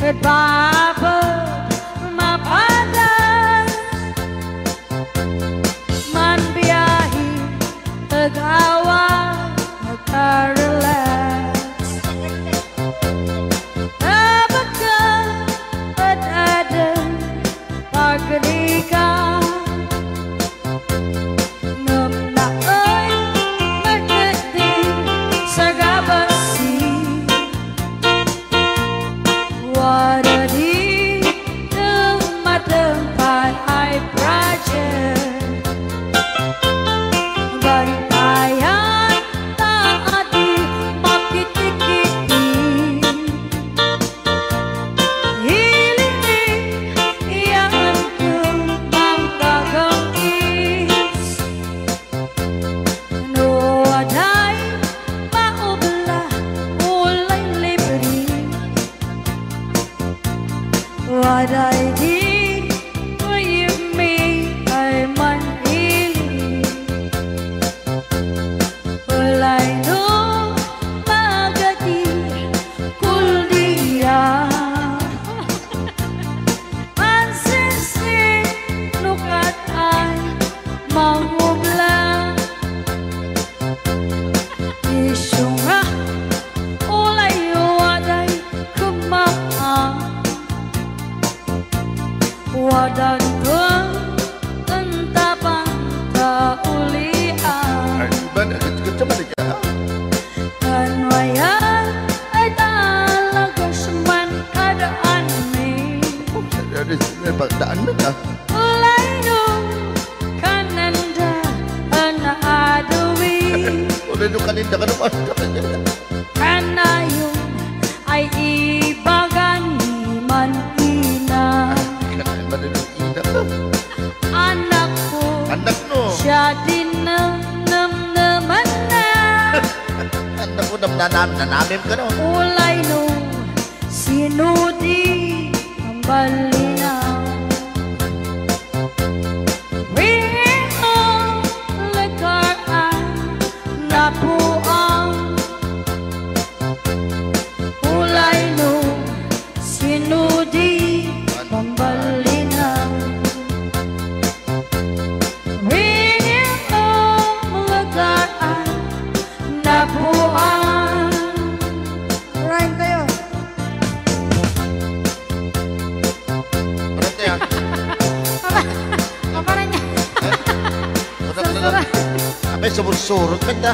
Papa mapadan man biyahe tagawa makarelax abaka padadan pagdika ngamnaoy magati sa gabasi wadadi tempat ay project bantayan taati makitikiti hilini iyan kembang kagangis no aday maubla ulay libre waday di wadan kong entapan kaulian Ay, iba na ka. kanwayan ay talaga seman kadaan ni Pagdaan mo na. ulay no kananda anaadawi Ulay no kaninda ka naman. kanayong ay ibagan ni manina anak ko Anak no. siya din naman na Anak ko nanamim ka no. ulay no sinudi ang balinaw ringong lekaraan napuang ulay no sinudi ang balinaw ringong lekaraan napuang rhyme kayo Parang tayo. apa nanya Abay, sumursurot ka na.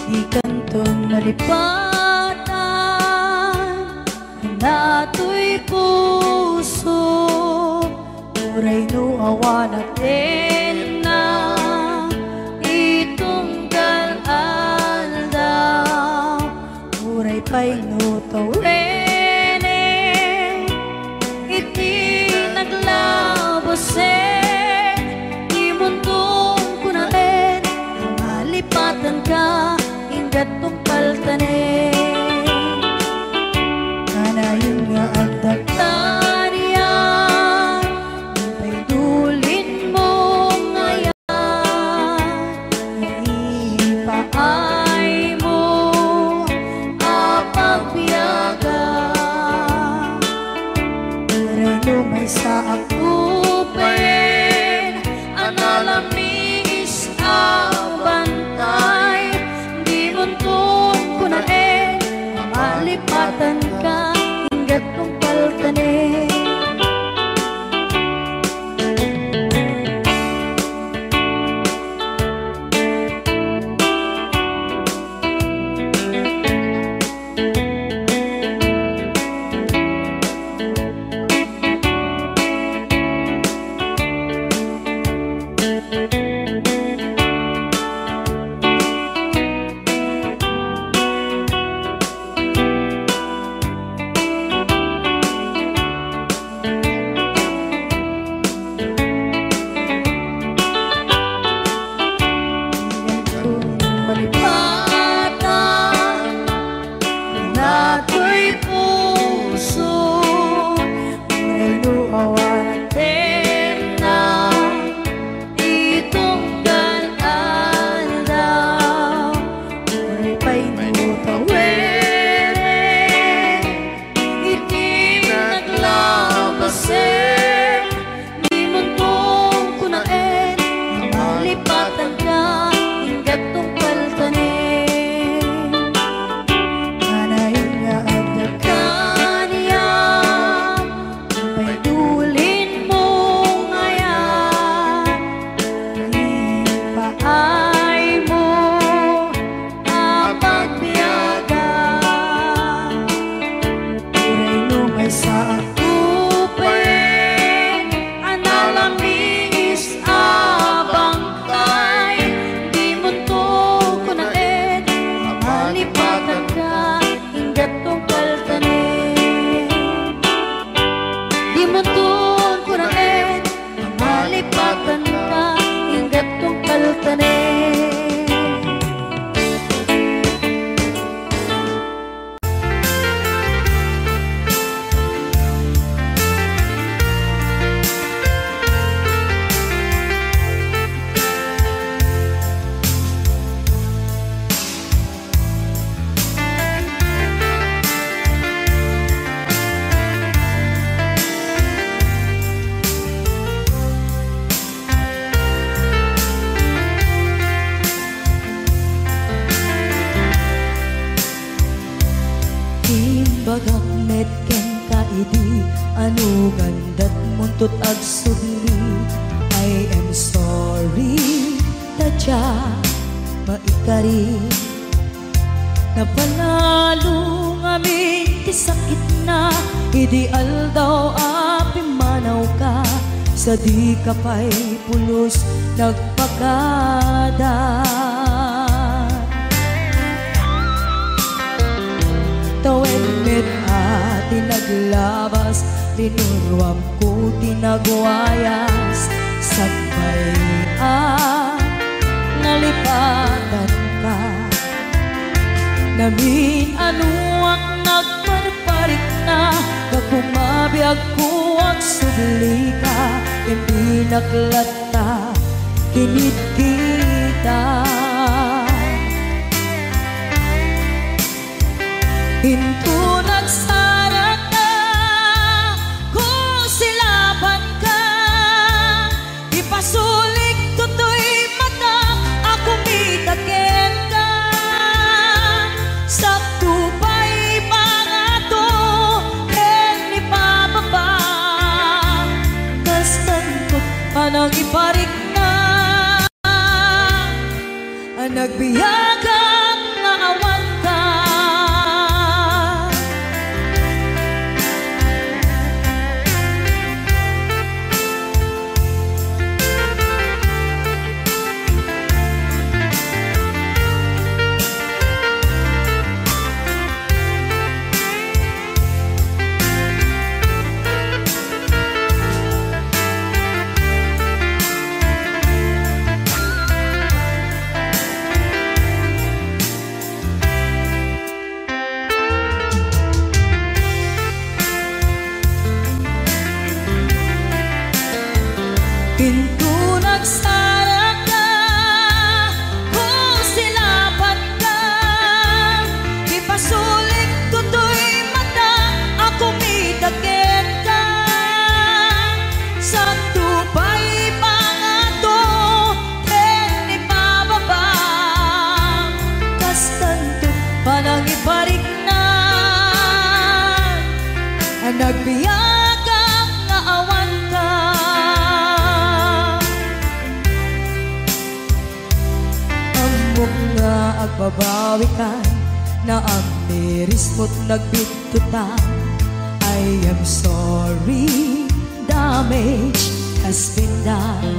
di kantong nalipatan nato'y puso uray no awa natin na itunggal alda uray pa'y no tawene iti naglabose imuntong kunaen malipatan ka ingat tumpaltanen kanayon nga ang dagtanian pa'y dulin mo Sanugan dat muntot ag subli, I am sorry tadya maikari. Napanalo ngamin ti sakit na, ideal daw api manaw ka, sa di ka pa'y pulos nagpagada. Tawid mit ati naglabas, tinurwam ko tinagwayas, sagbay nalipatan ka. Namin anuak nagparparik na, kakumabiyag ko ang subli ka, hindi naklata kinit kita. Hinto nagsara ka, kung silaban ka, ipasulik tutoy mata, ako mitakin ka. Sakto pa'y pangato, hen ipababa, kastan ko panang iparik na, nagbiyagang naawan ka. Pinto nagsara ka, kung silaban ka, ipasulik tutoy mata, ako mitakin ka. Sakto pa'y pangato, hen ipababa, kastanto panang iparik na, nagbiyagang naawan ka. Nga agbabawi ka, na ang miris mo't nagbitutan. I am sorry, damage has been done.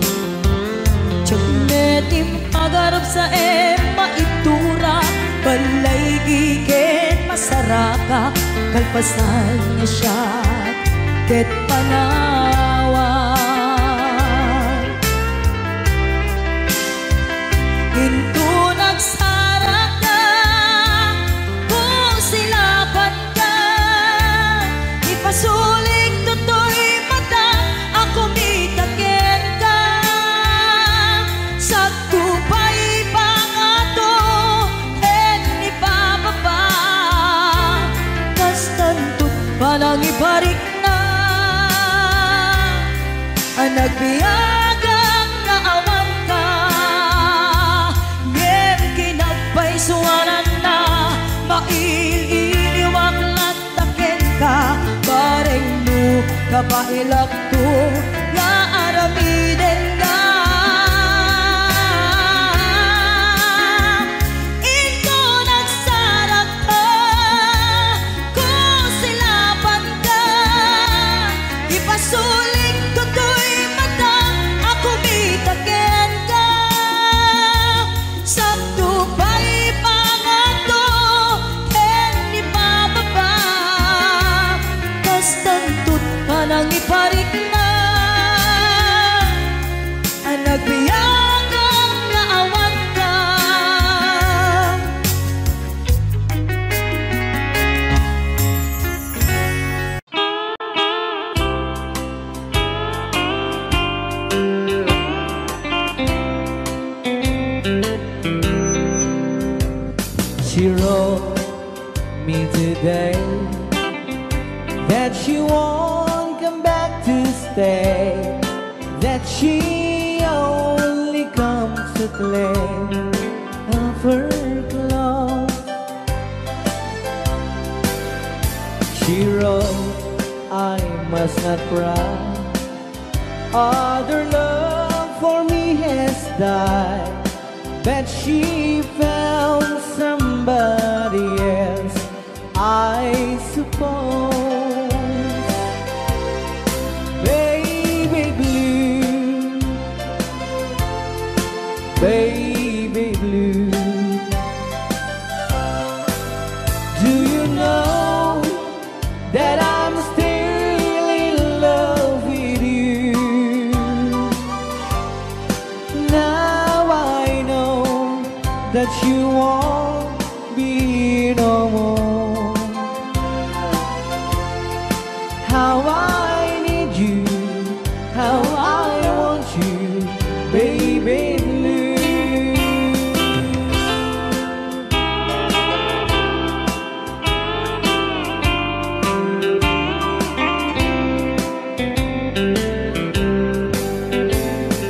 Tiyagnetim pagarap sa maitura, balay gigen masaraka, kalpasan niya siya ket panawan. Hinto nagsara ka, kung silaban ka, ipasulik tutoy mata, ako mitakin ka. Sakto pa'y pangato, hen ipababa, kastanto panang ibarik na, nagbiyagang naawan ka. Suwanan na, maililiwag latakin ka, bareng mo kapailak to, nga aramiden ka. Ito nagsarak ka, kung silaban ka, ipasulik tutoy mata, ako mitakin ka. Sakto pa'y pangato, hen ipababa, kastantot panang iparik na, nagbiyagang naawan ka. She wrote me today that she won't come back to stay, that she only comes to claim of her clothes. She wrote, I'm must not cry. Other love for me has died, but she found somebody else, I suppose. Baby blue, baby blue, do you know that I'm still in love with you? Now I know that you won't be no more. How I need you, how I want you, baby blue.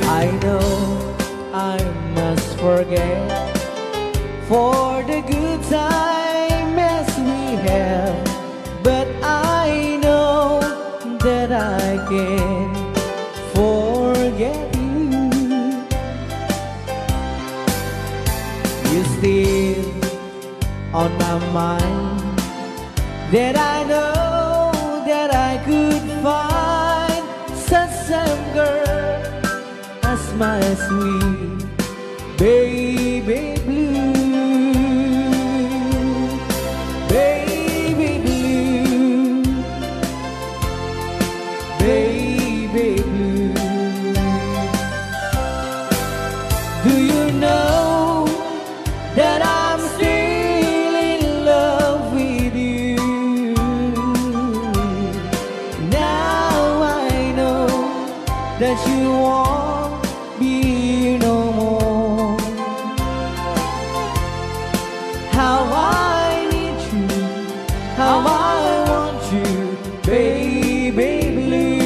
I know I must forget for the good times we have, but I know that I can forget you. You're still on my mind, that I know that I could find such a girl as my sweet baby blue. Baby blue, baby blue, do you know that I'm still in love with you? Now I know that you won't be no more. How I need you, how I want you, baby blue,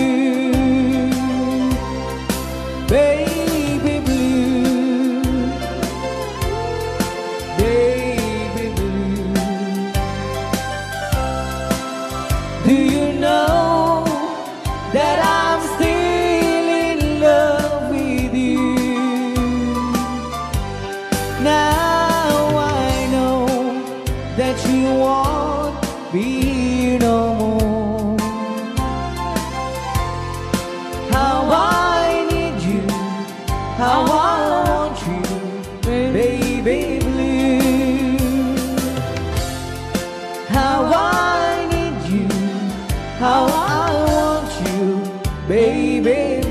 baby blue, baby blue. Do you know that I'm still in love with you? Now I know that you won't be no more. How I need you, how I want you, baby blue. How I need you, how I want you, baby blue.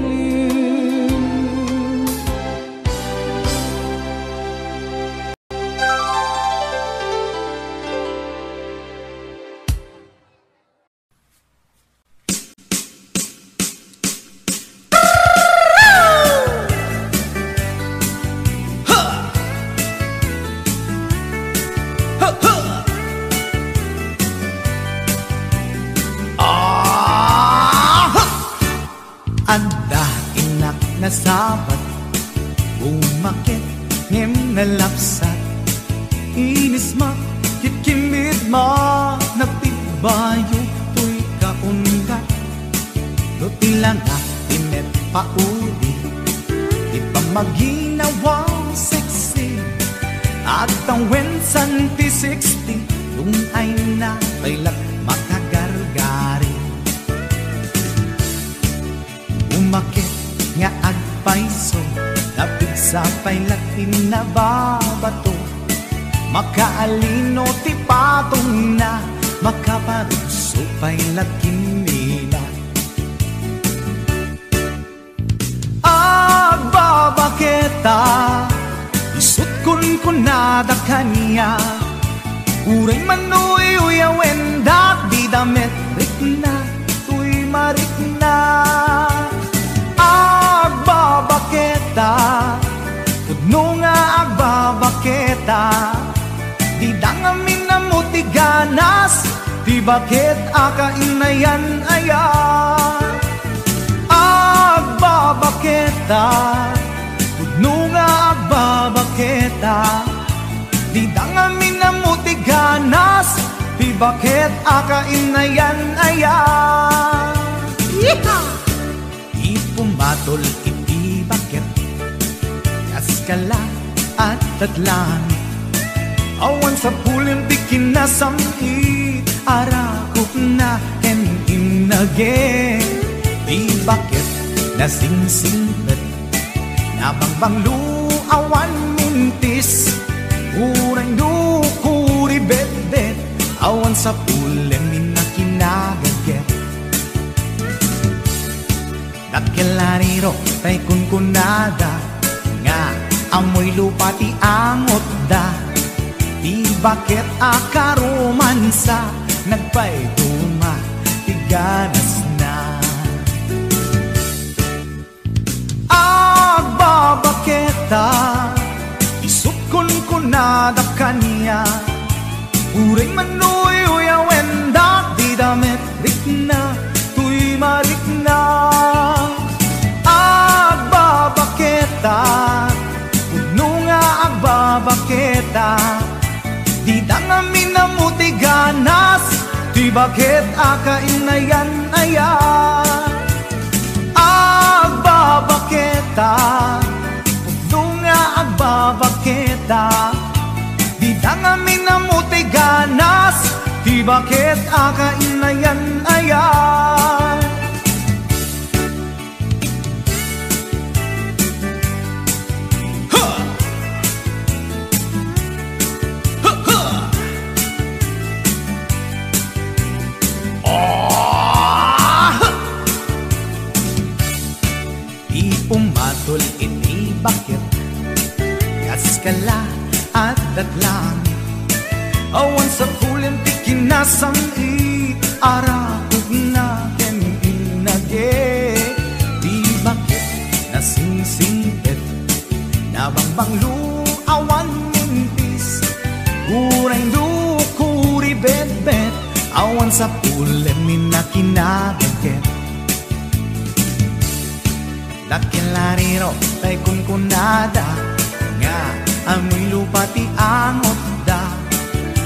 Anda inak na sabat, umakit ngem na lapsat, inis ma kikimit ma nagtibayo tuy kaundat, do ilang inet pauli, ipa maginawa sexy, at ang wensan ti 60, yung ay na bailat makagargari. Umakit nga agpaiso, napig sa pailatin na babato, makaalino ti patong na, makaparuso pailatin nila. Agbabaketa, isut kun nada kanya, uray manuy uyawen dak di damit rikna, tuy marikna. Agbabaketa, tudno nga agbabaketa, di dangamin na mutiganas, di bakit akainayan ayan. Agbabaketa, tudno nga agbabaketa, di dangamin na mutiganas, di bakit akainayan ayan. Ipumatol iti bakit kaskala at tatlan awan sa pulim di kinasamit arakop na en inage di bakit nasingsingpet nabangbanglu awan mintis urang dukuri bet-bet awan sa pulim minakinagaget Dakelariro tay kunkunada nga amoy lupa ti angot da di bakit akaromansa nagpayduma ti ganas na agbabaketa isuk kunkunada kanya uring manuy awenda di damit rikna tuy marikna agbabaketa puno nga agbabaketa di dangamin na muti ganas di bakit akainayan ayan agbabaketa puno nga agbabaketa di dangamin na muti ganas di bakit akainayan ayan Ipumatol iti bakit kaskala at datlang awan sa pulim ti kinasamit arakog na ken inage di bakit nasingsingpet nabangbanglu awan mintis urang dukuri bet-bet awan sa pulim minakinagaget Dakelariro tay kunkunada nga amoy lupa ti angot da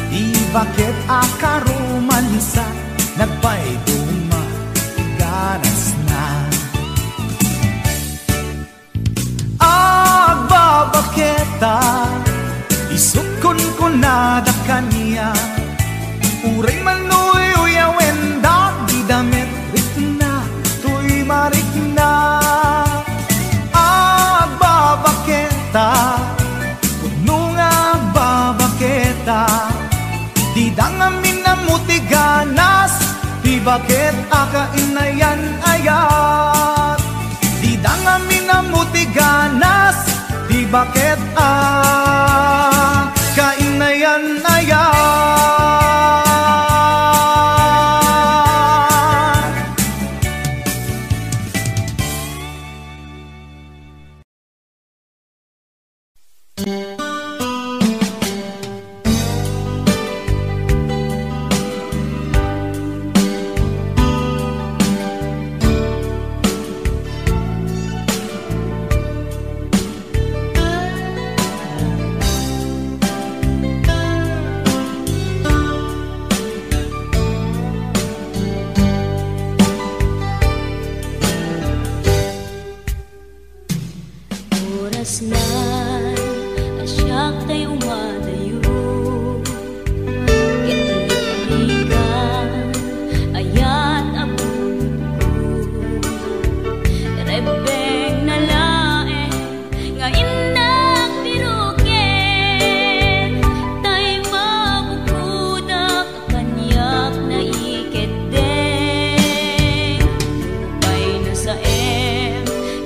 di bakit akaromansa nagpayduma ti ganas na agbabaketa isuk kunkunada kanya uring manuy uyawenda di damit rikna tuy marikna puno nga agbabaketa di dangamin na muti ganas di bakit akainayan ayat di dangamin na muti ganas di bakit akainayan ayat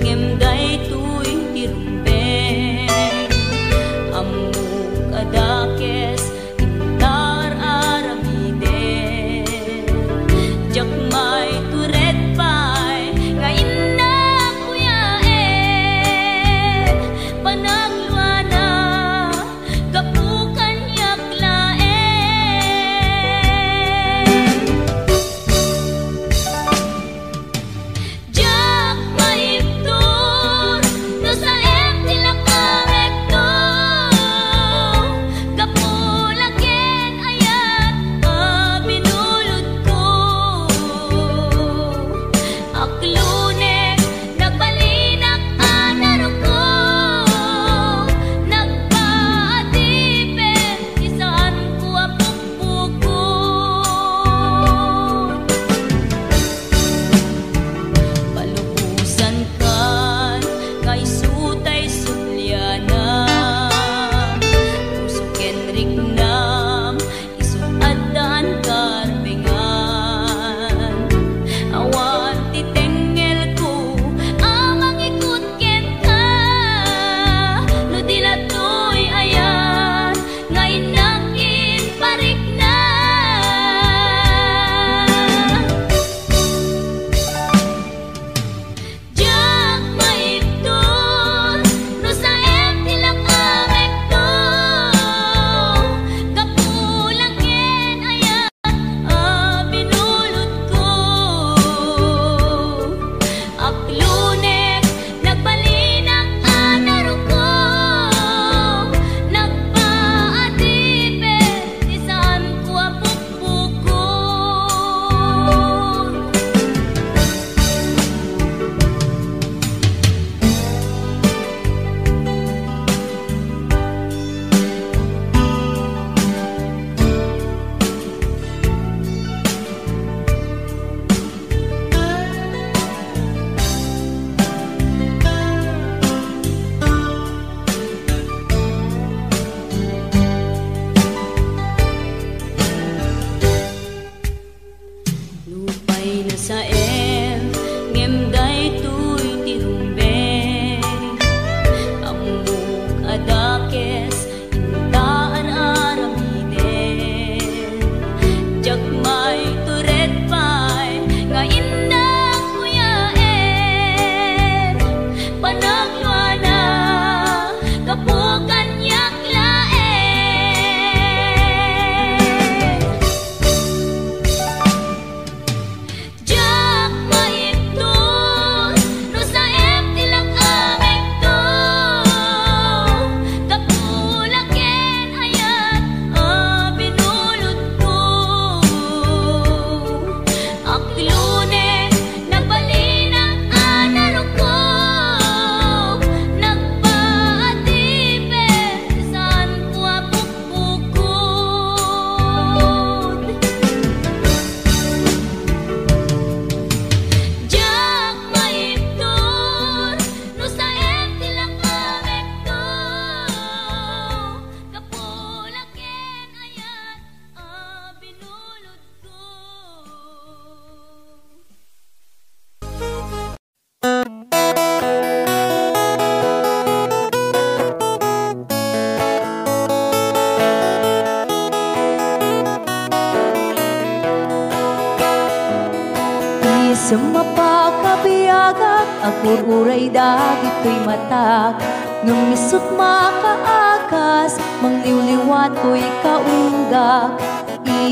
Ngem day tuy tirumbe na kapukan yak laeng. Jak maipton no sa empty lang aming to, kapulaken ayat binulot ko. Aklune nagbalinang anarong ko, nagpaatipe saan ko apukpukod. Jak maipton no sa empty lang aming to, kapulaken ayat binulot ko. Sa mapakabiyagak, agur-uray dagit ko'y matag. Nung misot makaakas, mangliwliwat ko'y kaunggak.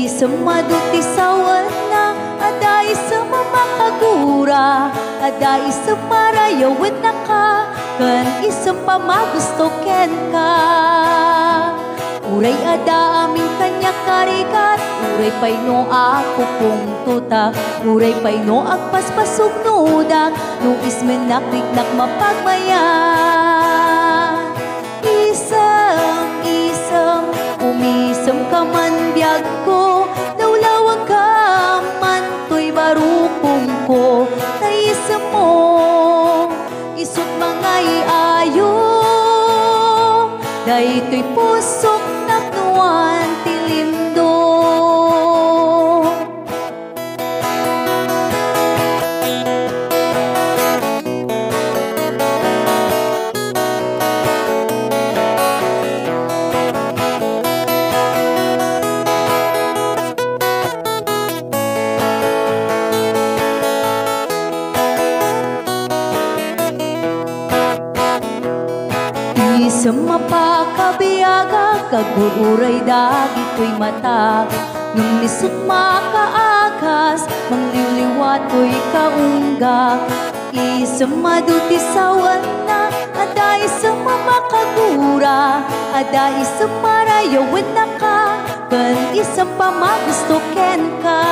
Isang maduti sawan na, aday sa mamakagura, aday sa marayawin na ka, kan isang pamagusto ken ka. Uray ada aming kanya karikat, uray pay no ako kung tuta, uray pay no agpaspasog nudak, no ismen nakriknak mapagmayan. Isam, umisam ka man biyag ko, nawlawag ka man to'y barukong ko, taisam mo, isut mga iayo, day to'y pusok naknuan tilimdo. Sa mapakabiyaga, kagururay dagit ko'y matag. Nung nisot makaakas, mangliwliwat ko'y kaunggak. Isang maduti sawan na, aday sa mamakagura, aday sa marayawin na ka, kan isang pamagusto ken ka.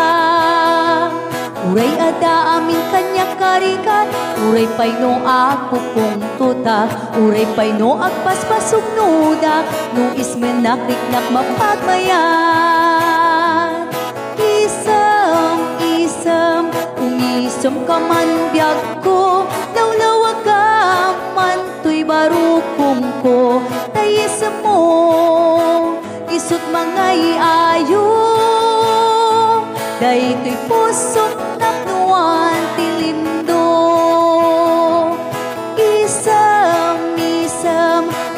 Uray ada amin kanya karikat, uray pay no ako kung tuta, uray pay no agpaspasog nudak, no ismen nakriknak mapagmayan. Isam, umisam ka man biyag ko, nawlawag ka man to'y barukong ko, tayisam mo, isut mga iayo, day to'y pusok naknuan tilimdo. Isam,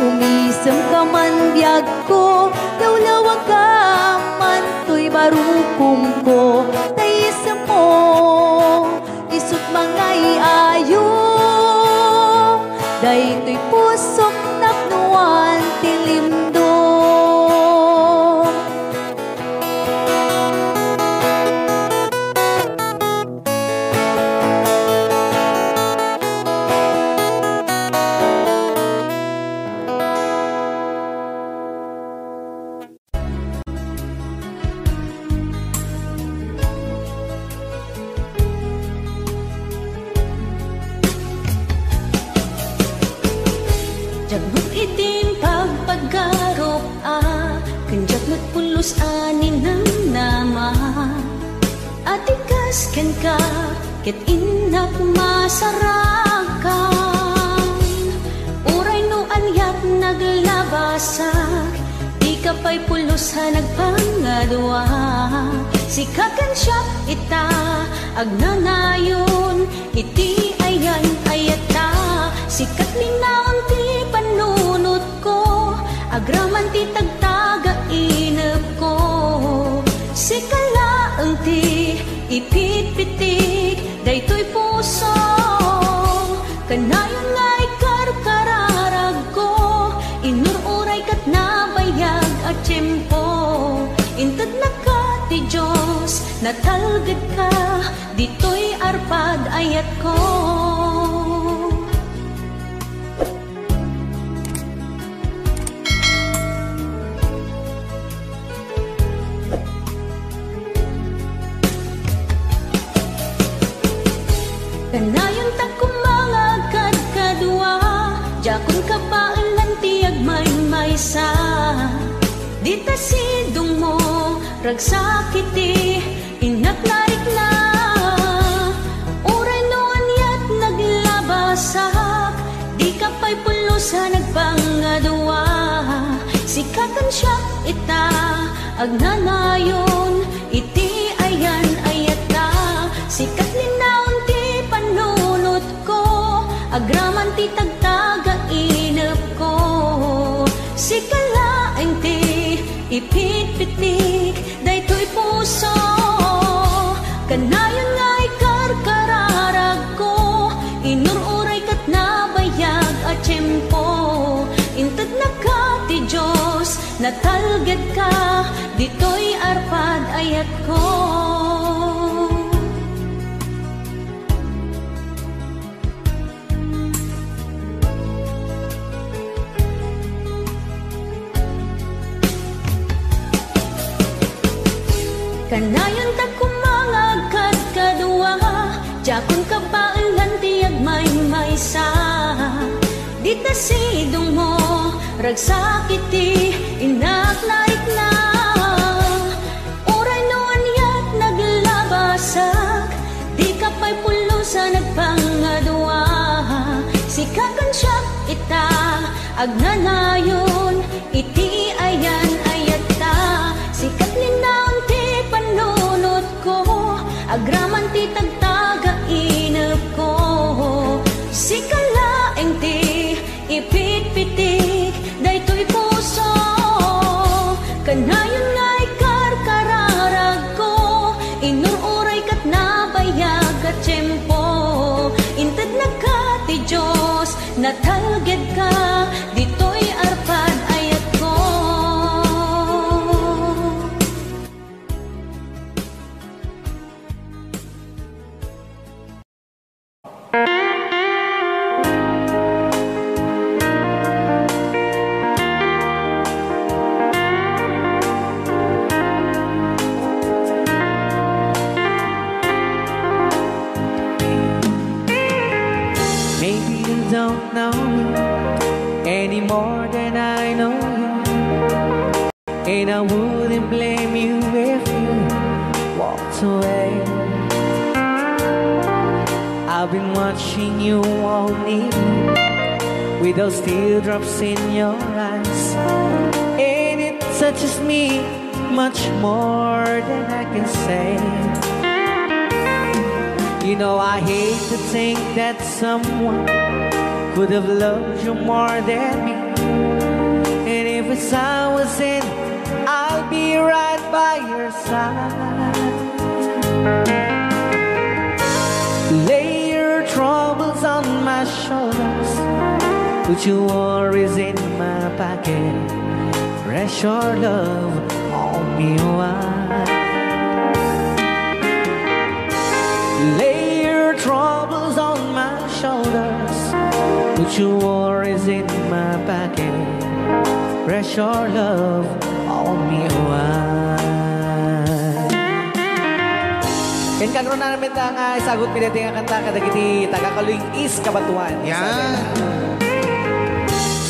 umisam ka man biyag ko, nawlawag ka man to'y barukong ko, taisam mo, isut mga iayo, day to'y pusok naknuan tilimdo. Jagnut itin pagpaggarop kanjak nagpulos anin ng nama, atikas ken ka ket inak masarakan, uray no anyat naglabasak, di ka pa'y pulos ha nagpangadwa, sikakan siya ita agnanayon, iti ayan ayata, sikat linaon ti panunot ko, agraman ti tagtaga inep ko, sikala ang ti ipit-pitik, daytoy puso, kanayon nga ikarkar natalgad ka, dito'y arpad ayat ko. Kanayon ta kumangagad kadua, jakon ka pa tiag may-maysa. Dita sidong mo, ragsakiti, inaknarik na. Uray noon yat naglabasak, di ka pa'y pulusa nagpangadua. Sikatan siya ita, agnanayon, iti ayan ayata. Sikat linaon ti panunot ko, agraman ti tagtaga inep ko. Sikalaeng ti ipit-pitik, daytoy puso. Kanayon nga ikarkararag ko, inururay kat nabayag at tiyempo. Intad na ka ti Diyos, natalgad ka, dito'y arpad ayat ko. Kanayon ta kumangagad kadua, jakon ka pa tiag may-maysa. Dita sidong mo, ragsakiti, inaknarik na. Uray noon yat naglabasak, di ka pa'y pulusa nagpangadua. Sikakan siya ita, agnanayon, iti ayan ayata. Sikat linaon ti panunot ko, agraman ti tagtaga inep ko. Sikalaeng ti ipit-pitik, daytoy puso. Kanayon nga ikarkararag ko, inururay kat nabayag at tiyempo. Intad na ka ti Diyos, natalgad ka, dito'y arpad ayat ko. Maybe you don't know me any more than I know you, and I wouldn't blame you if you walked away. I've been watching you all evening with those teardrops in your eyes, and it touches me much more than I can say. You know I hate to think that someone could have loved you more than me, and if it's I was in, I'll be right by your side. Lay your troubles on my shoulders, put your worries in my pocket, rest your love on me wide. Lay your troubles on my shoulders, put your worries in my pocket, rest your love on me wide. Yan karon na namin nga isagot piniti nga kanta kadagiti tagakaluing is kabatuan. Yan.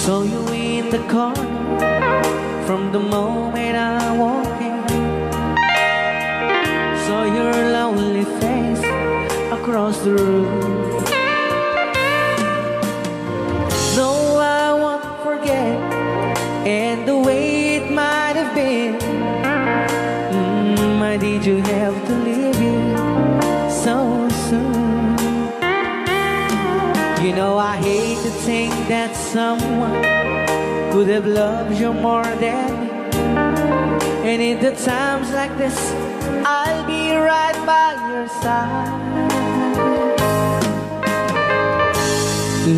So you in the corner from the moment I walk in, saw your lonely face across the room. Though I won't forget, and the way it might have been, why did you have to leave it so soon? You know I hate to think that someone could have loved you more than me, and in the times like this I'll be right by your side.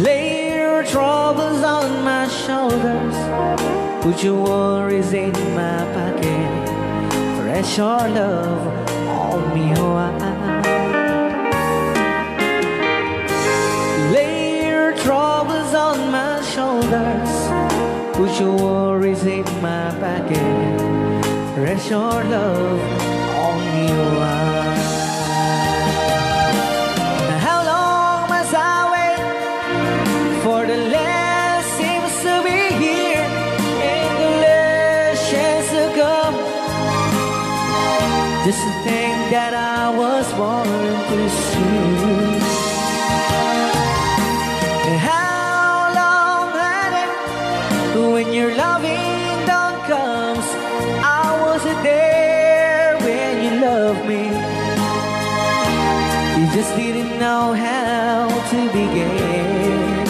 Lay your troubles on my shoulders, put your worries in my pocket, rest your love on me me why. Lay your troubles on my shoulders, put your worries in my pocket, rest your love on me why. How long must I wait for the last seems to be here and the last chance to come? Just to think that I was born to see. How long had it when your loving dawn comes? I wasn't there when you loved me. You just didn't know how to begin.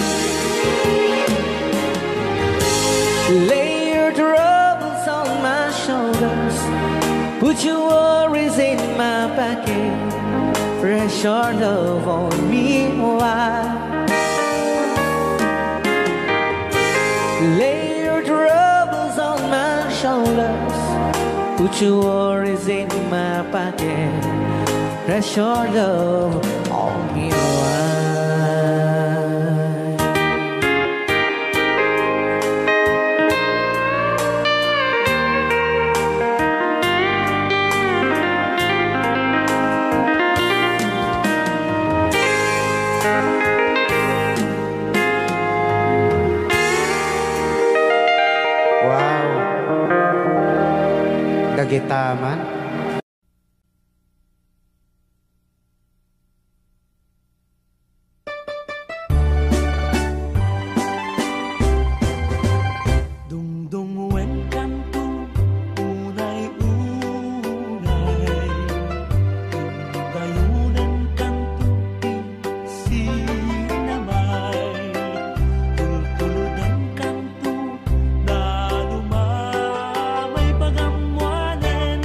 Lay your troubles on my shoulders, put your worries in my pocket, rest your love on me why. Lay your troubles on my shoulders, put your worries in my pocket, rest your love on me why. Dagitaman. Dungdung wen kanto unay-unay, dayunan kanto sinamay, tultuludan kanto na lumamay pagamwanan,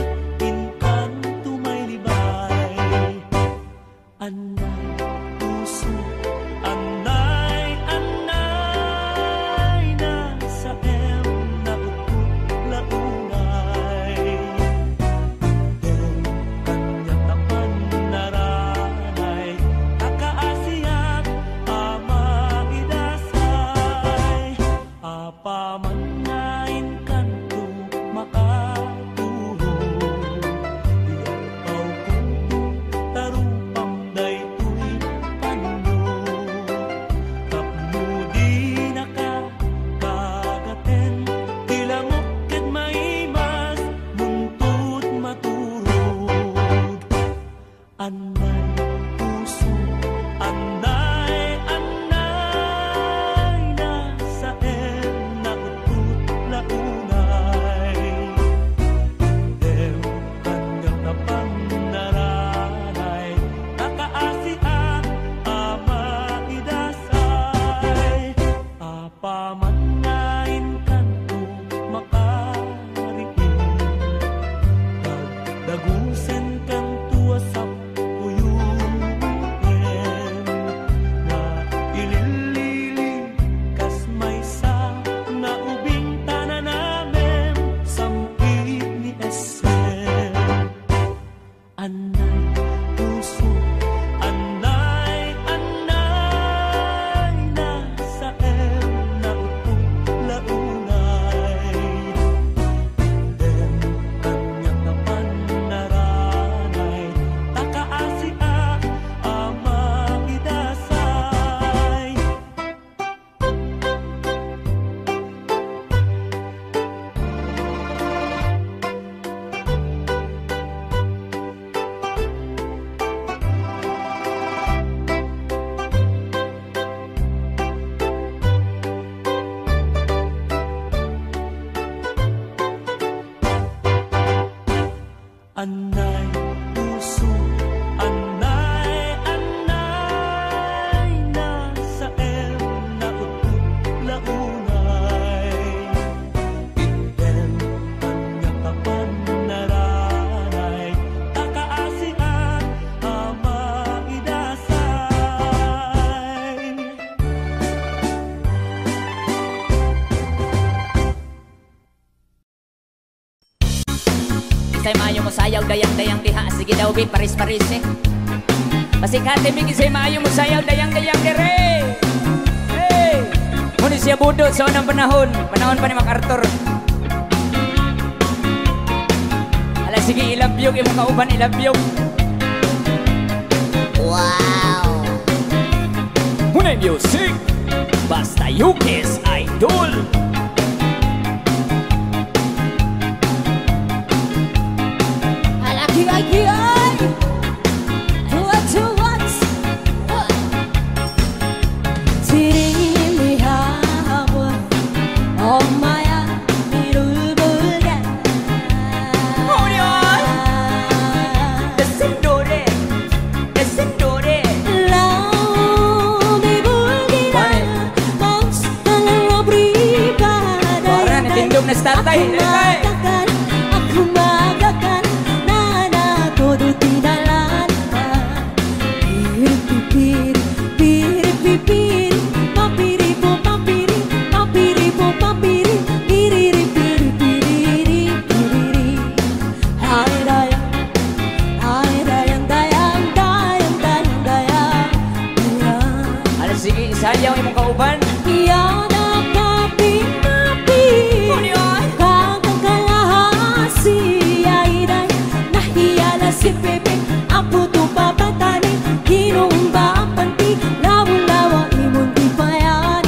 Say maayo mo sayaw dayang-dayang diha. Sige daw bi paris-paris eh. Pasikate mi say maayo mo sayaw dayang-dayang dire. Hey! Muna siya budot sa unang panahon. Panahon pa ni MacArthur. Ala sige ilabyog imong kauban ilabyog. Wow! Muna music. Basta Yukis Idol. Giyay-giyay Tuwat-tuwat Tirimihawa Omaya Mirulbulga Orion Descendore Descendore Lau Bibulgira Mons Kalau pribada Parang natindog na statay Aku magakan Todo tinalan Piri piri piri piri papiri po papiri papiri po papiri piri piri piri piri Hai dayang dayang dayang dayang dayang Ala sige sayaw imong kauban. Yan ang kapi-napi Kakang kalahasi ay day Nahiyala si Pepe Ang puto papatani Kinumba ang panti Lawa-lawa imong di payan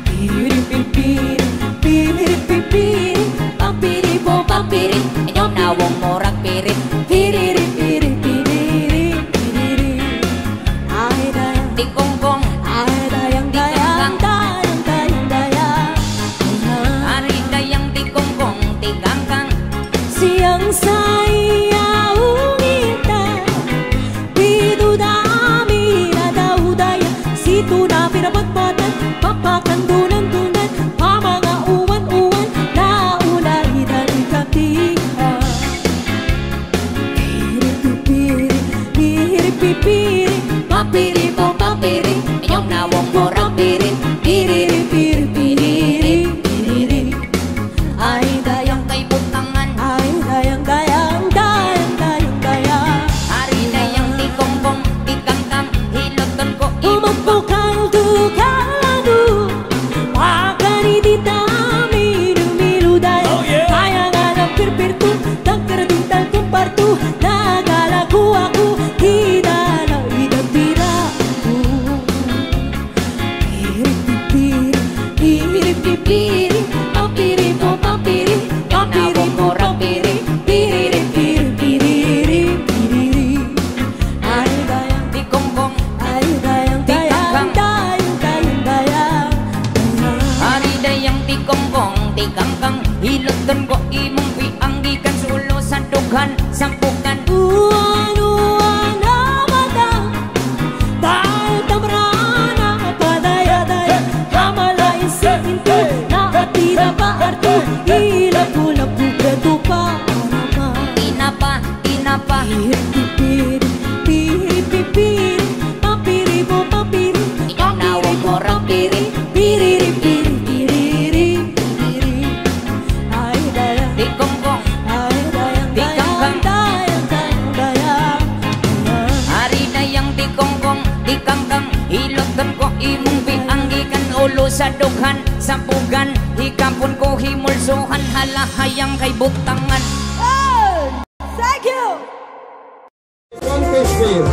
Piri-piri Piri-piri Papiri po papiri Inyong nawong morag pirit. Piri-piri Ay dayang Di kongkong Ay dayang dayang dayang dayang dayang Ari dayang di kongkong di kangkang. Siyang sayaw kita Dito dami na daw daya Sito na pinapatpatan Papakandunan-dunan Pa mga uwan-uwan Na unay dalikatihan Piri-piri Piri-piri Papiri po papiri Inyong nawong morag pirit. Piri-piri Piri-piri Ay dayang Kay butangan Ay dayang dayang dayang dayang dayang Ari dayang di kongkong di kangkang. Hiloton ko Umagpukaldu kaladu Wakari di milu daya Kaya nga ng pirpirtu Tagkarading talkong partu Nagalaku ako Kita na idagpiraku Piri-piri Papiri po papiri Papiri po papiri Piri-piri Ay dayang di kongkong. Ay dayang dayang dayang dayang dayang Ari dayang di kongkong di kangkang. Hiloton ko imong pianggikan sulo sa dughan sampukan. Uwan-uwan na matang Dahil tamrana Padaya-daya Kamalain sa pinto Nakatira pa arto Hilap-hulap Bukreto pa Tinapa tinapa. Piri-piri Piri-piri Papiri po papiri Inyong nawong morag pirit. Piri-piri Ay dayang Di kongkong Ay dayang Di kangkang. dayang dayang dayang Ari dayang di kongkong di kangkang. Hiloton ko imong pianggikan ulo sa dughan sampugan. Hikapon ko himulsuhan halahayang kay butangan. Thank you! One fish for you.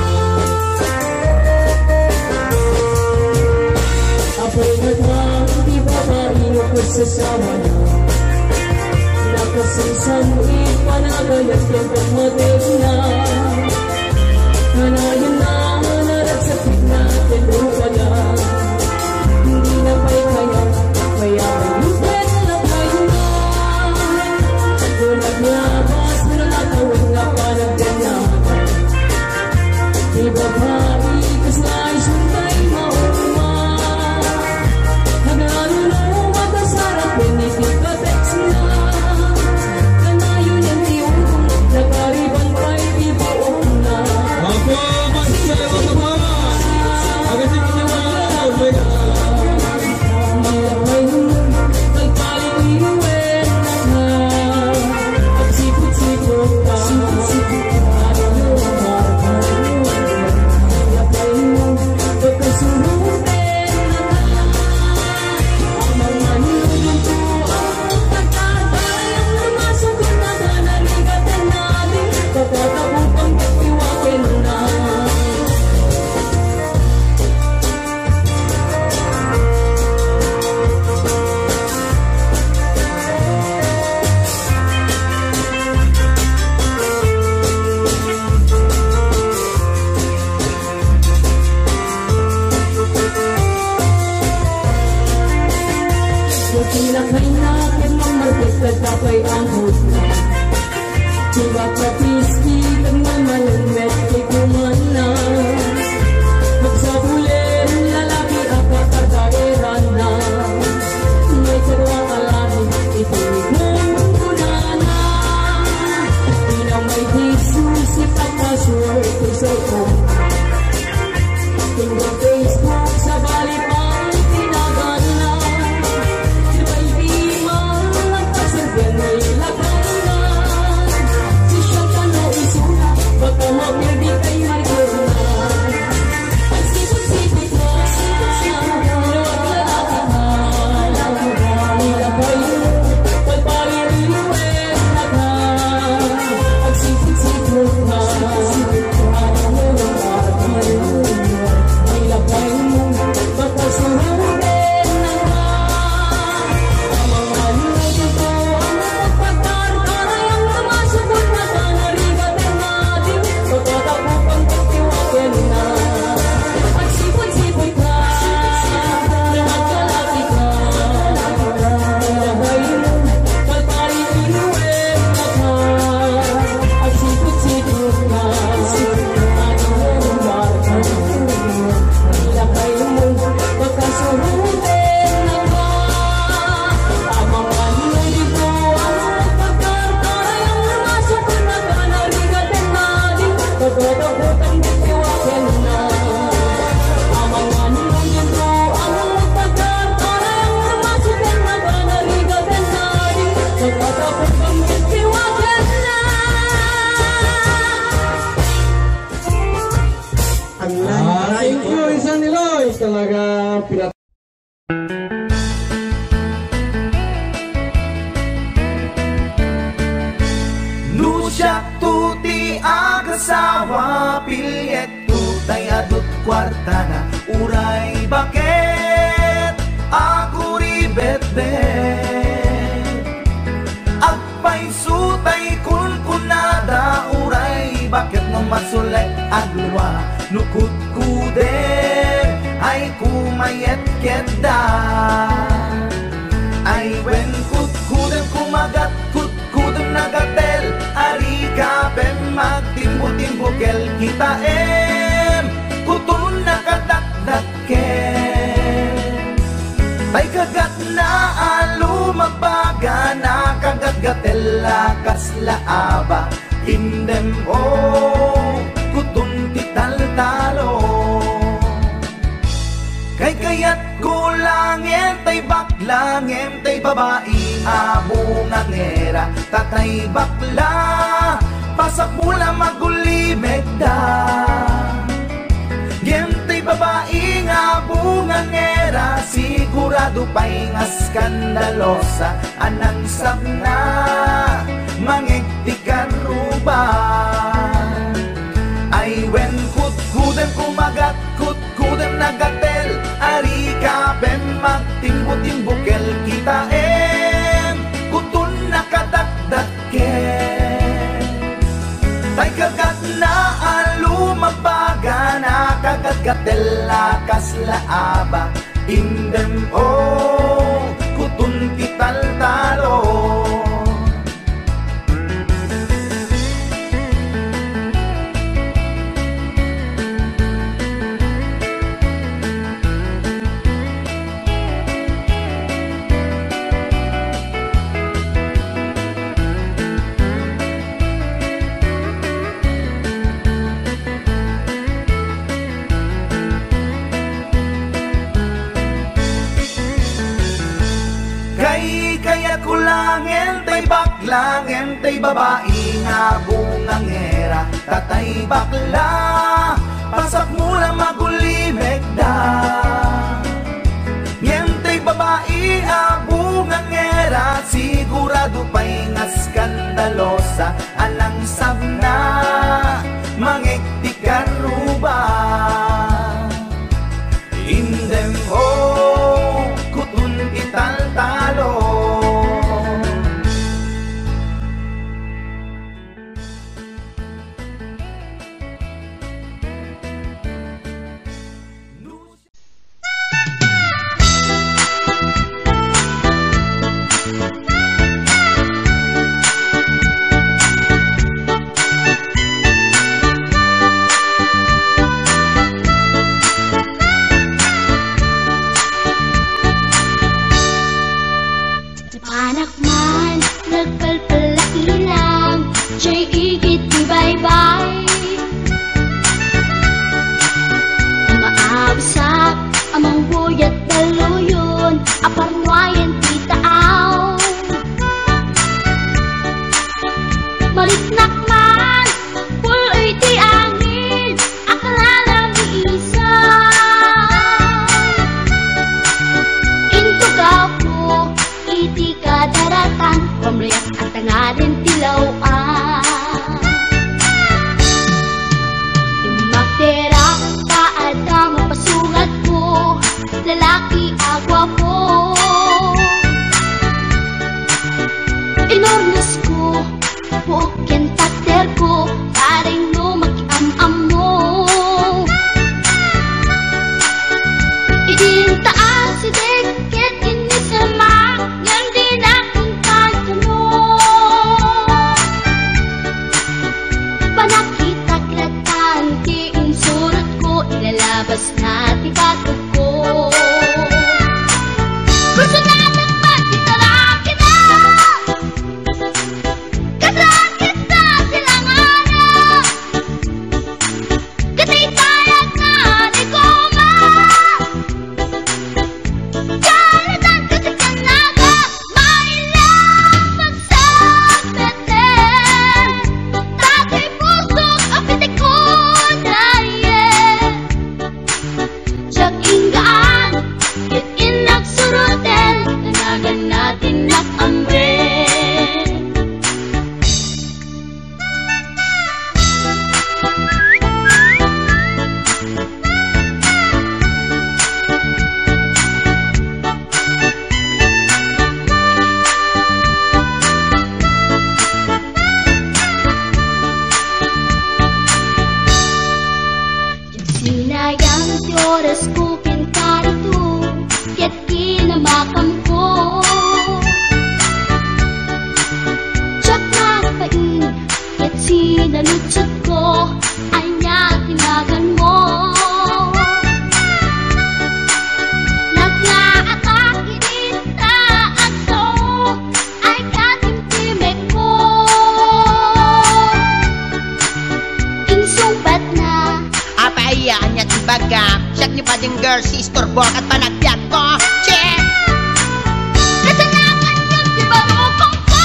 Apoy nagmang di ba maino ko sa sama na Nakasisan ipanagalas ng pagmatig na Kanayan na narat sa natin lupa na Hindi na pa'y kaya Kaya ayusin lang kayo na Kung naglabas na nakawin nga parang ganyan Di ba paikas na isunday mauma Hanalo matasarap pinitikatex na Kanayon yung tiyong Nagariban pa'y ibaon na Ako Sinakay natin ang market kapay ang hutna. Diba kapiski kag mamalamit kay kumana. Magsabulen lalaki apa kadaeran na. May karwa alahin ituloy mong kunana. Di na may Jesus ipapaswerte sa ito. Tingnan Facebook sa balik ang tinagana. Si baby man kasabihan may laganan. Si siya ka na isura, baka mabirdi kay may gurnan. Ang sipot-sipot na siya, luwag lalaki na. Nilabay mo, pagpaliriwet na ka. Ang sipot-sipot na ilapay mo, baka surutin na ka. Ang mga dito ang magpagkarkaray ang tumasubot na kanarigatin natin. Pagkatapupang pagtiwagan na. Ang sipot-sipot ka, nagkalaki ka. Ilapay mo, pagpaliriwet na ka. Ang sipot-sipot ka, ilapay mo, pagkasurutin na ka. Ang mga dito ang magpagkarkaray ang lumasubot na kanarigatin natin. Pagkatapupang pagtiwagan na. Ang mga dito ang magpagkarkaray ang lumasubot na kanarigatin natin. Pagkatapupang pagtiwagan na. Thank you, Isang Niloy. Talaga pinat... Nusyak tuti agasawa, pilyet tutay adut kwarta na. Uray bakit ako ribet-bet. Agpay sutay kunkunada, uray bakit no masulay agluwa. Nukut kuder ay kumayet keda. Ay wen kut kudem kumagat kut kudem nagatel. Ari kapem magtimbo-timbo kel kita kutun nakadakdakel. Ay kagat na alumabaga na kagat-gatel lakas laaba. Indem kutun tital-talo. Kay kayat kulangin tay baklangin tay babae abungan era. Tatay bakla pasak mula magulimeg da. Gentay babae nga bungan era, sigurado pa'y nga skandalosa. Anang sabna mangiktikan ruban. Ay wen kut-kudem kumagat kut-kudem nagatel. Ari kapem magtimbo-timbukel kita kutun nakadakdakel. Tay kagat na alumabaga na kagat-gatel lakas laaba. Indem kutun tital-talo. Kaya kulangin tay baklangin tay babae nga bungangera. Tatay bakla pasak mula magulimeg da. Ngentay babae abungangera, sigurado pa'y nga skandalosa. Anang sabna mangiktikan ruba. Indem kutun ital-talo. tanghalin tilawan. Magtera taad ang mapasugat ko, lalaki agwa po. Inornos ko, bukin tater ko, taring no mag-am-am mo. Idin taas si Deket inisamak, yan din aking kantanong. Panakita klatan, tiing surat ko, ilalabas na tibatog ko. Gusto natin magkitaraki na, kasakit na silanganan. Katay tayag na di ko ma, kalatan kasi kanaga, mailang pagsapeten. Tatay pusok apitik ko dayen. Siyak inggaan, kit inagsuruten, tanagan natin nakamre. Sinayang ti oras ko pinkarito, ket kinamakam ko. Tsak nagpain, ket sinalutsot ko, anya tinagan mo. Naglaatake dita at so, ay katimtimek ko. Insumpat na Apayaan niya tibaga, siyak ni pading girl, si Storbok at panagyan ko. Che! kasalanan yung tibarokong ko.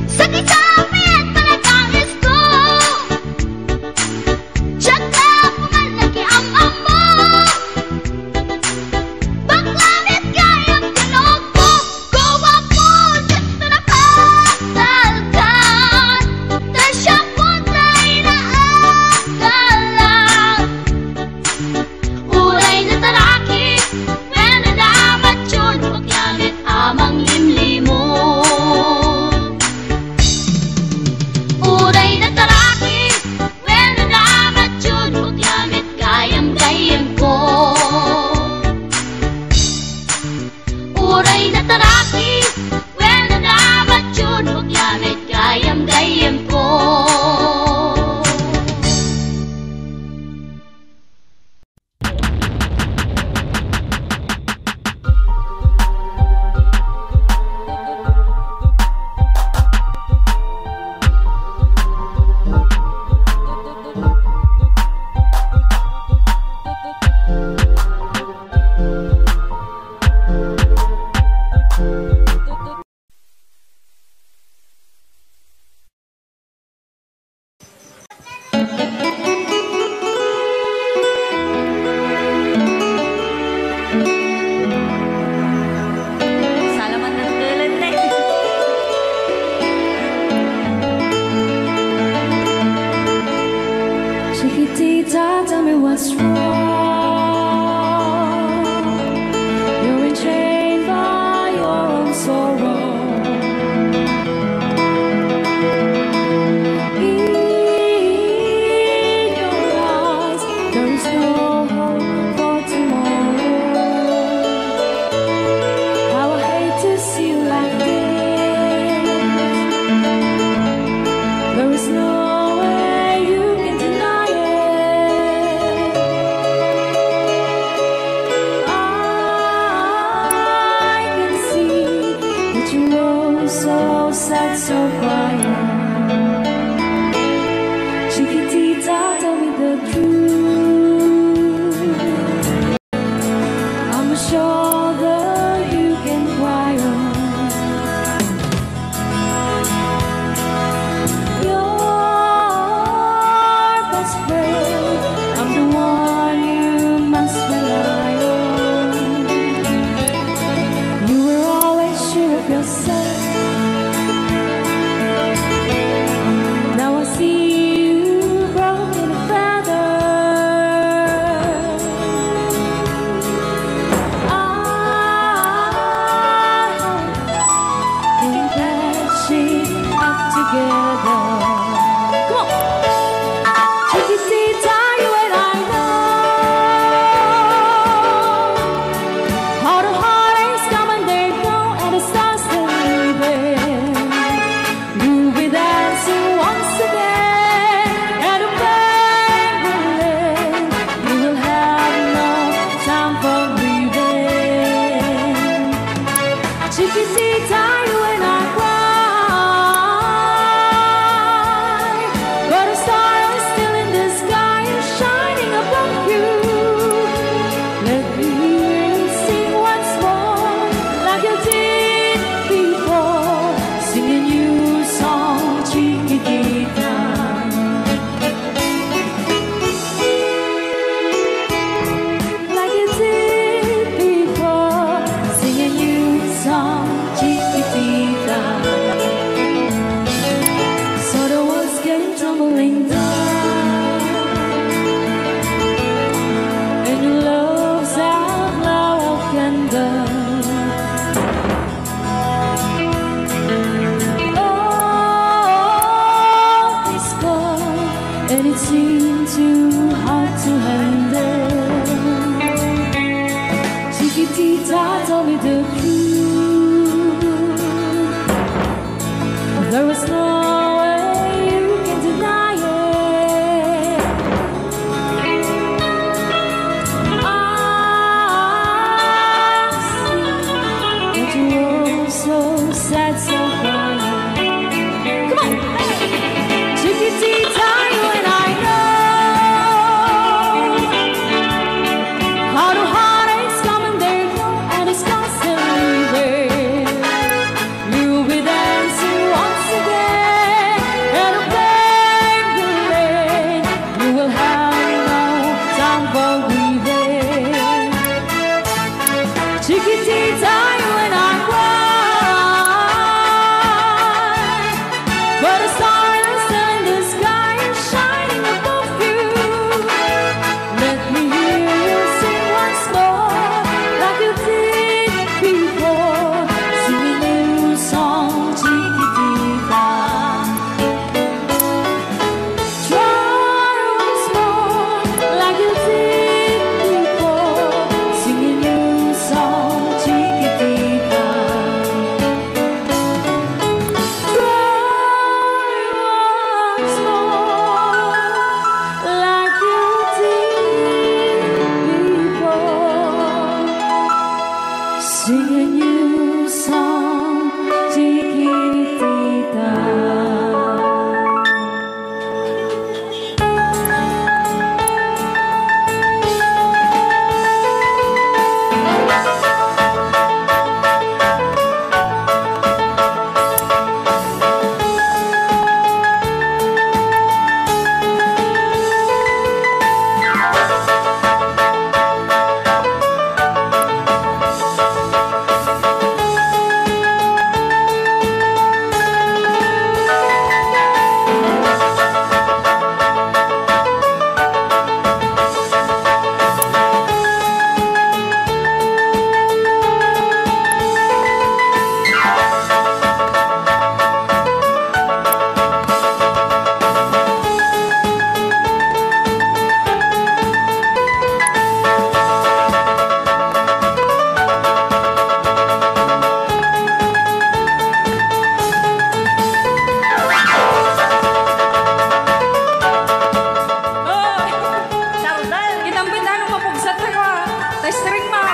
Sa kisapit panagangis ko, siyak na pumalaki am-am mo. Baklamit kayang tinog ko, gawa po dito na pasalgan. Tasya po tayo na agalan. Uray na taraki, when nadamat yun, paglamit amang limlimo. Uray na taraki, when nadamat yun, paglamit kayam-kayam ko. Uray na taraki, when nadamat yun, paglamit kayam-kayam ko. Salamat ng tulan na Chiquitita, tell me what's wrong. You're enchained by your own sorrow. In your eyes, there is no hope for tomorrow. How I hate to see you like this. There is no way you can deny it. I can see that you know so sad, so quiet. Chiquitita, tell me the truth. I'm a shoulder you can cry on. Your best friend, I'm the one you must rely on. You were always sure of yourself. the truth. There was no way you can deny it. I see that you were so sad, so crying. Come on, Chiquitita, you and I know how the heartaches come and they go, and it's constantly there. You'll be dancing once again, and a babe will end. You will have no time for grieving. Chiquitita, you and I cry, but a stardust in the sky is shining above you. Let me hear you sing once more, like you did before. Sing a new song, Chiquitita. Try once more, like you did before. Sing a new song, Chiquitita. Sing a new song, Chiquitita. Kitang pindahan mo mapugsat na ko. Testring mo.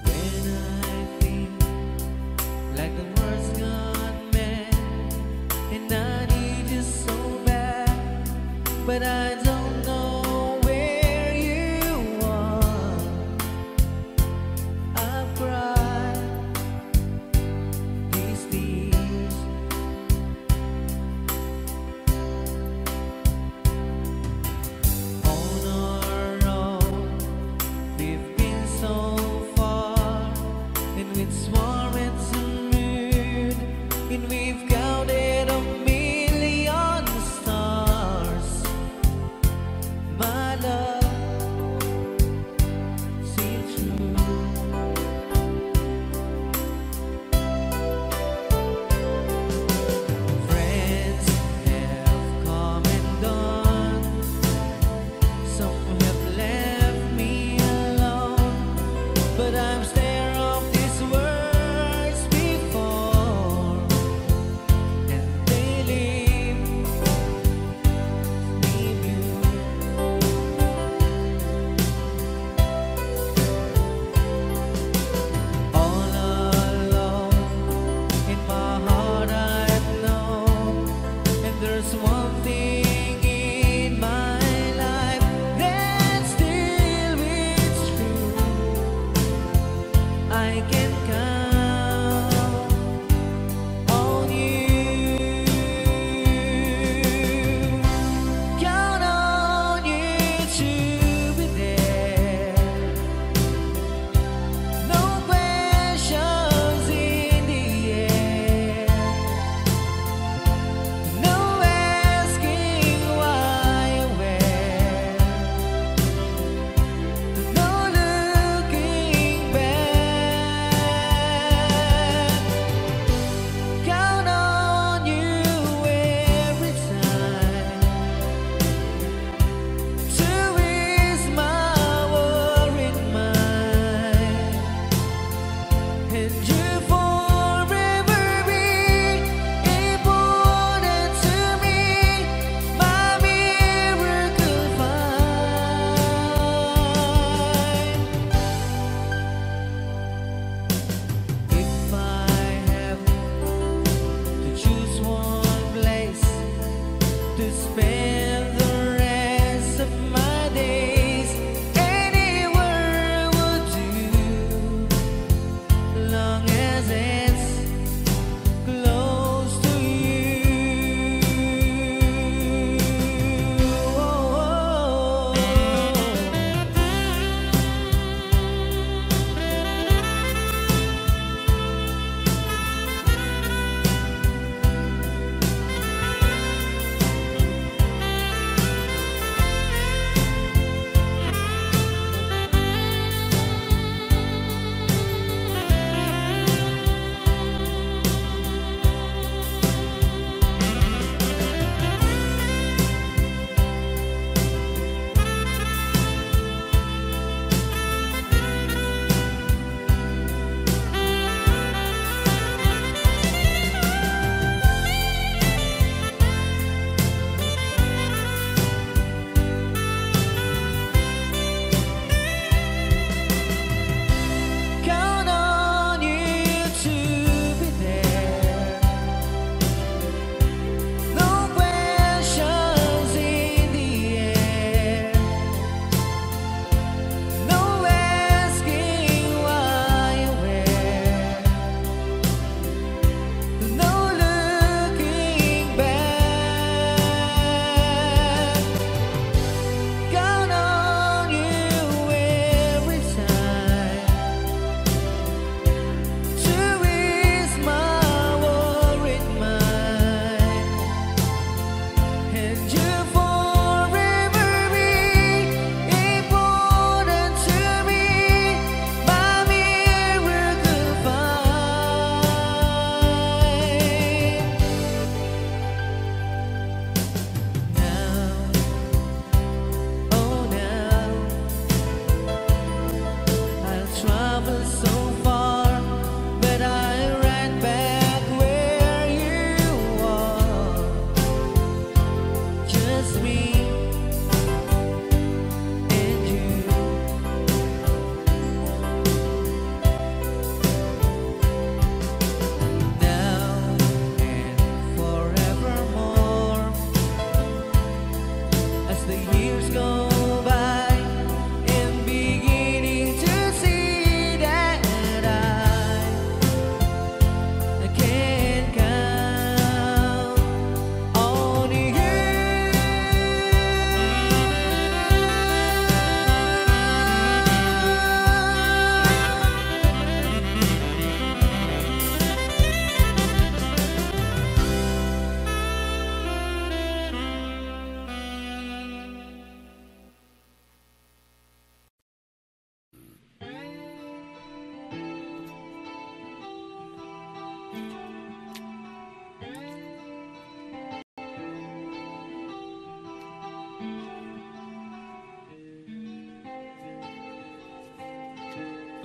When I feel like the world's gone mad, and I need you so bad, but I don't know where you are. I've cried these tears on our own. We've been so far, and with swarming to moon, and we've counted a million stars.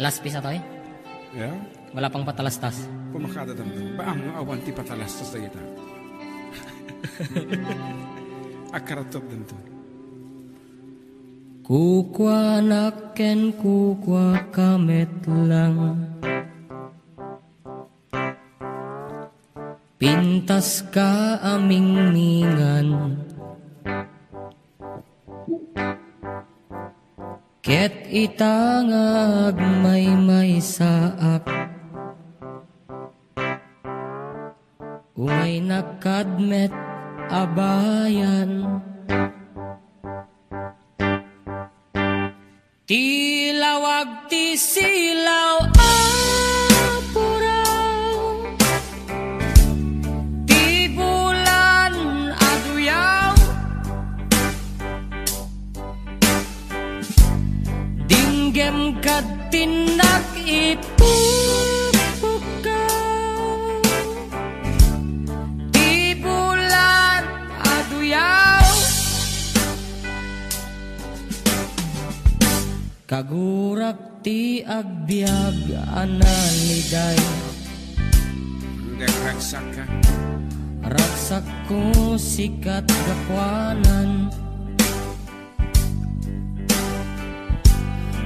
Last piece na to eh. Yeah? Wala pang patalastas. Pumakada tanto. Ba ang awan ti patalastas na kita? Akaratop tanto. Kukwa naken kukwa kamet lang. Pintas ka aming mingan. Ket itangag may saak. Umay nakadmet abayan. Tilawag ti silaw apuraw. Ti bulan aduyaw. Dinggem kad tinak ipupukaw. Ti bulan aduyaw. Kagurak ti agbyag analiday. Ragsak ka. Ragsak ko sikat gakwanan.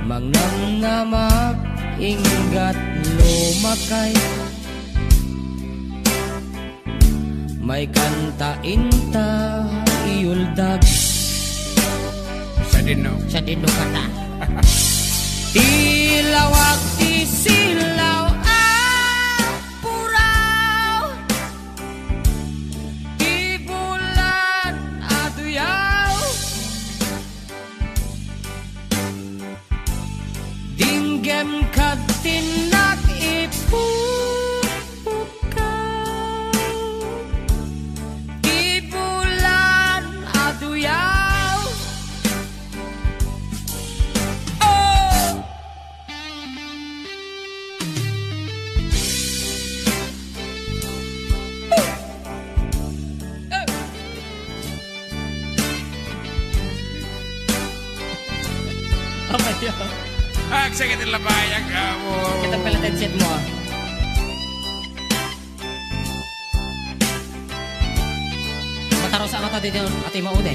Mangnamnamak inggat lumakay. May kanta inta iuldag. Sa dino kata. Tilawag ti silaw apuraw. Ti bulan aduyaw. Dinggem kad tinak ipupukaw. Ti bulan aduyaw. Sakit ang labayag ka mo. Kita pala headset mo. Mataro sa mata dito ati maude.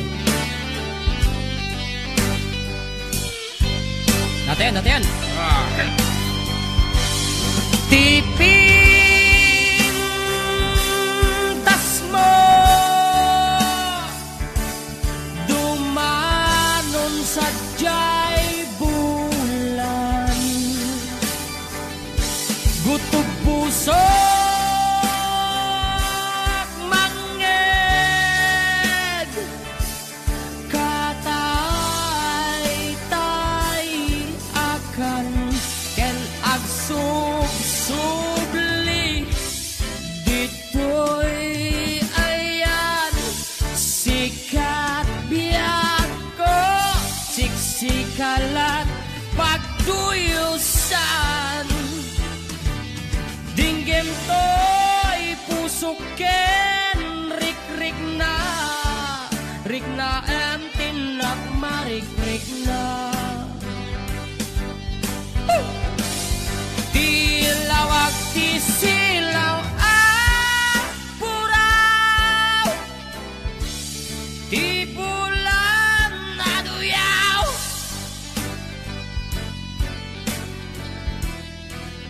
Natin. Tiping tas mo dumanon sadyay bulan. Gutog puso manged katay-tay akan ken agsub-subli ditoy ayan sikat biyak ko siksikalat pagduyusan. Dinggem to'y pusuken rik-rik na em tinak marik-rik na. Tilawag ti silaw apuraw. Ti bulan aduyaw.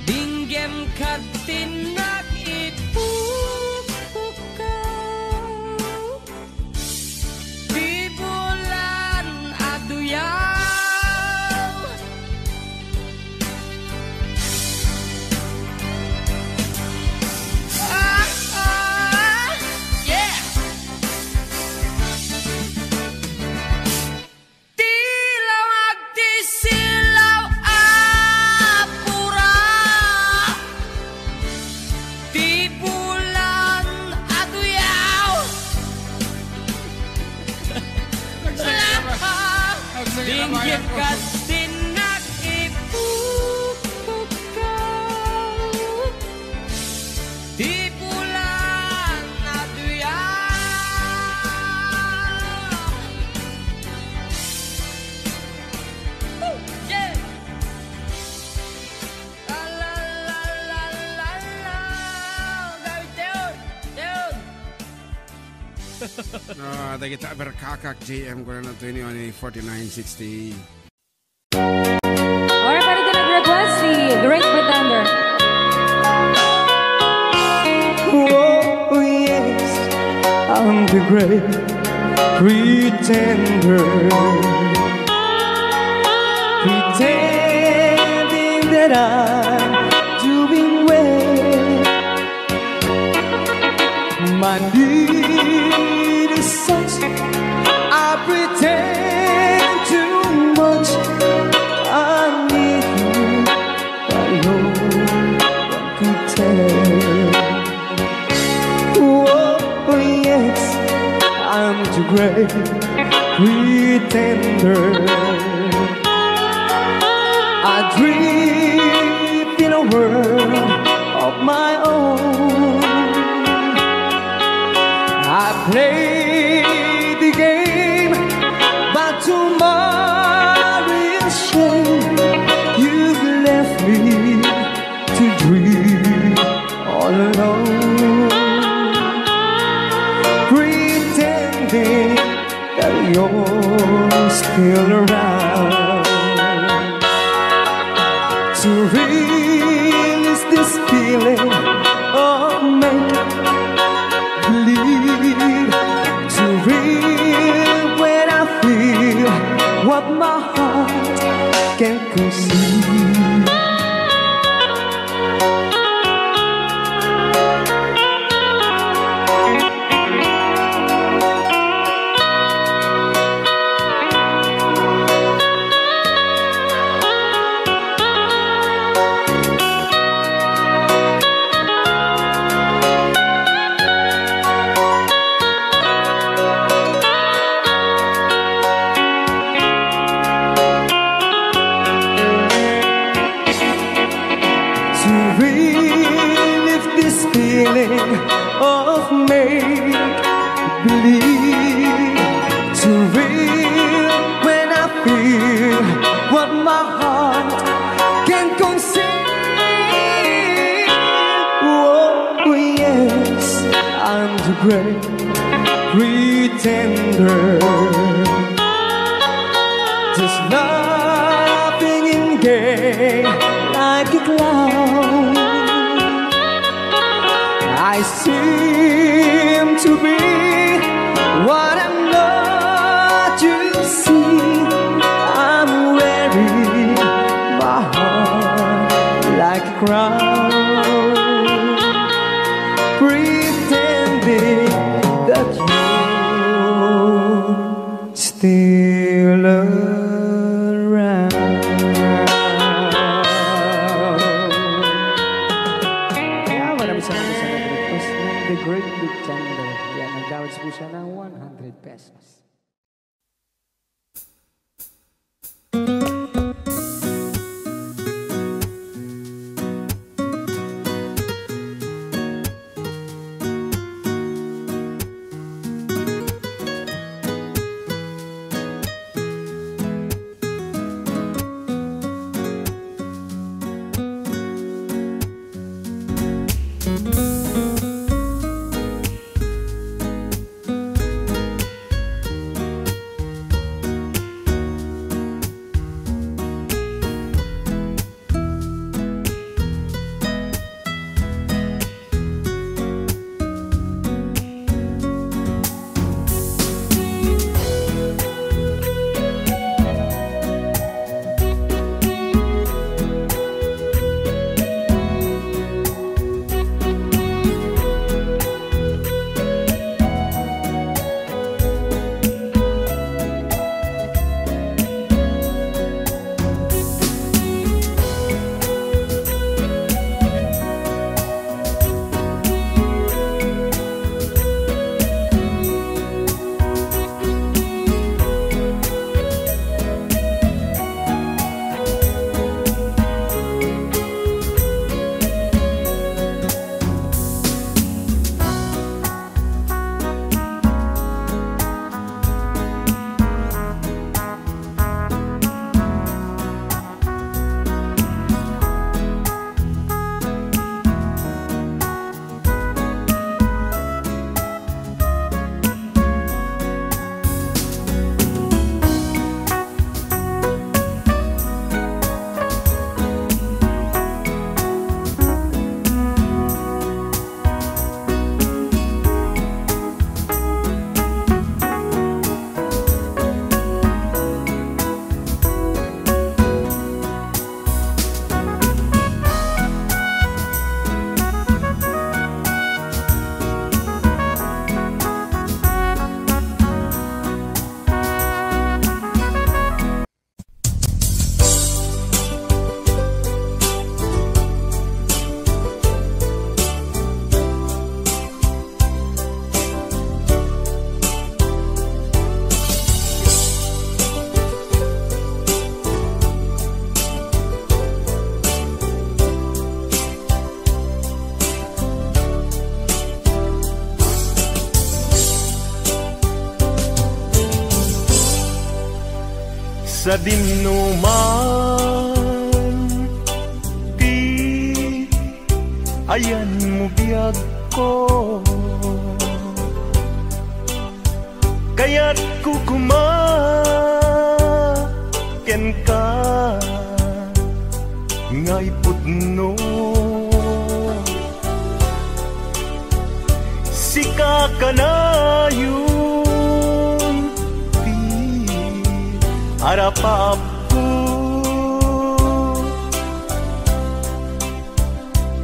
Dinggem kad tinak ipupukaw. Ti bulan aduyaw. Yeah. Tilawag ti silaw apuraw. Ti bulan aduyaw. Dinggit ka tinak ipupukaw. Ti bulan aduyaw. Yeah. No, they get berkakak JM ko na 214960. Alright, para din nag-request si Great Pretender. Oh yes, I'm the great pretender, pretending that I'm doing well. My need is such, I pretend too much. I need you, but no one can tell. Oh yes, I'm too great pretender. I dream in a world of my own. I play the game, but tomorrow is shame. You've left me to dream all alone, pretending that you're still around. To release this feeling of make-believe, to real when I feel what my heart can't conceive. Feeling of make-believe, to real when I feel what my heart can conceive. Oh yes, I'm the great pretender, just laughing in gay like a clown. I seem to be what I'm not, you see. I'm wearing my heart like a crown, pretending that you're still around. Kaya maraming salamat sa The Great Pretender. Yan, nag-downloads po siya ng 100 pesos. sa dinuman ti ayan mo biyag ko kaya't kukumaken ka ngay pudno sika ka na yun di harapap ko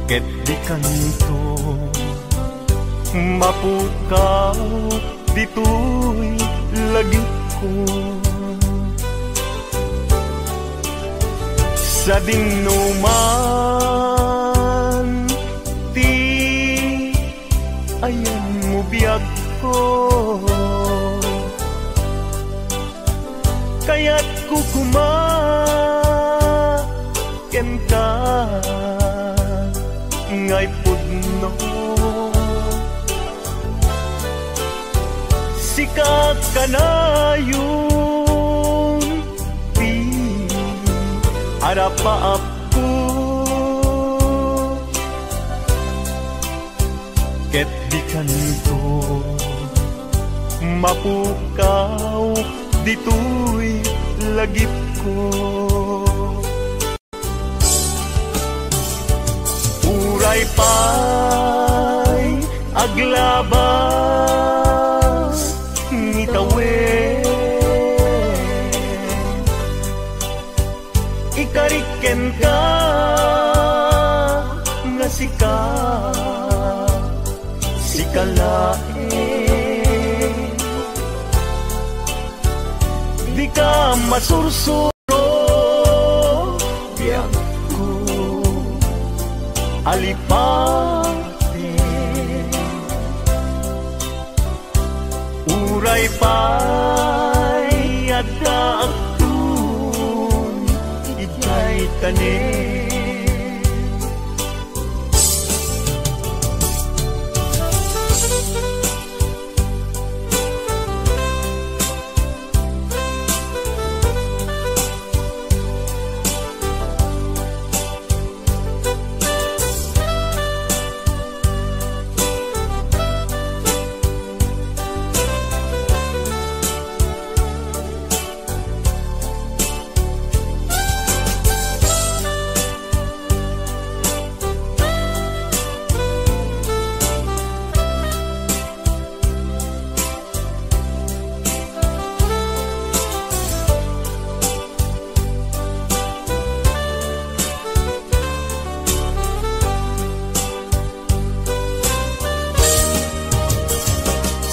ket di kanto mapukaw dito'y lagi ko sa dinuman ti ayan mo biyag ko kaya't kukumaken ka ngay pudno sikat ka na yung di harapaap ko ket di kanto mapukaw dito'y lagip ko uray pa'y aglabas ngitawen ikariken ka nga sikalaen di ka masursuro biyak ko alipate uray pa'y adakun ikay tanin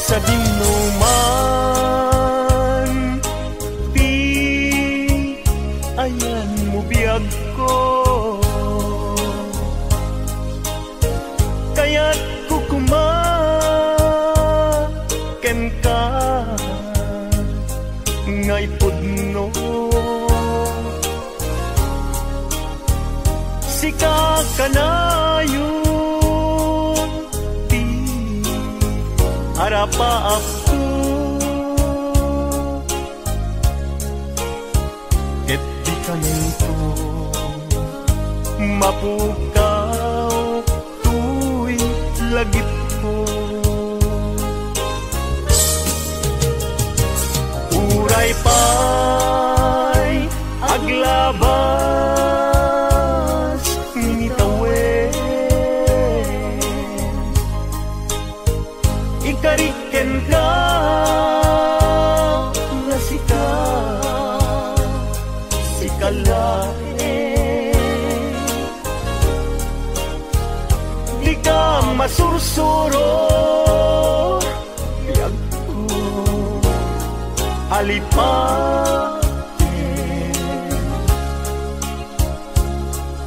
sa dinuman di ayan mo biyag ko kaya't kukumaken ka ngay pudno sika ka na yun di harapaap ko ket di kanto mapukaw tuy lagip ko uray pa'y aglabas ngitawen ikariken ka nga sikalaen di ka masursuro biyag ko alipate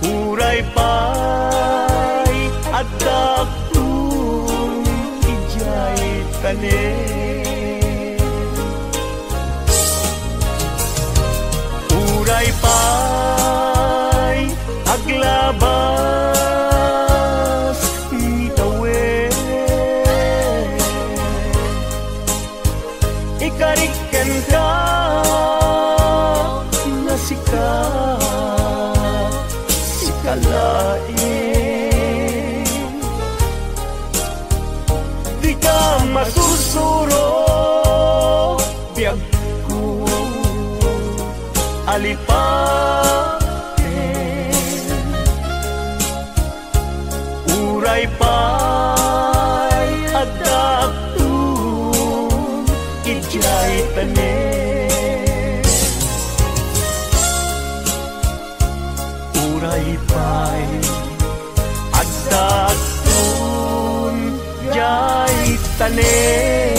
uray pa'y adakun ijay tanin uray pa'y aglabas ngitawen ikariken ka suro biag ko alipaten uray pa'y adaptun ijay tanen uray pa'y adaptun jay tanen